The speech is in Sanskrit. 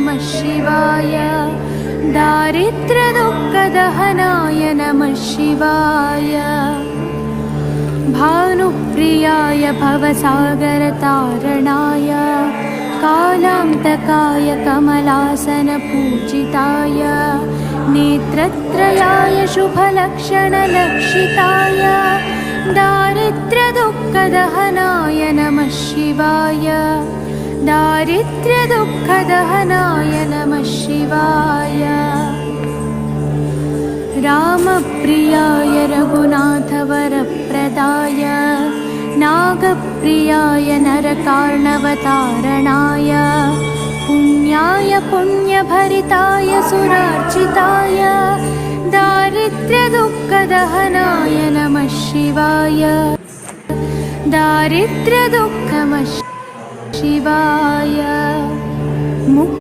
नमः शिवाय दारिद्र्यदुःखदहनाय नमः शिवाय भानुप्रियाय भवसागरतारणाय कालान्तकाय कमलासनपूजिताय नेत्रत्रयाय शुभलक्षणलक्षिताय दारिद्र्यदुःखदहनाय नमः शिवाय दारिद्र्यदुःखदहनाय नमः शिवाय रामप्रियाय रघुनाथवरप्रदाय नागप्रियाय नरकार्णवतारणाय पुण्याय पुण्यभरिताय सुरार्चिताय दारिद्र्यदुःखदहनाय नमः शिवाय दारिद्र्यदुःखमः शिवाय।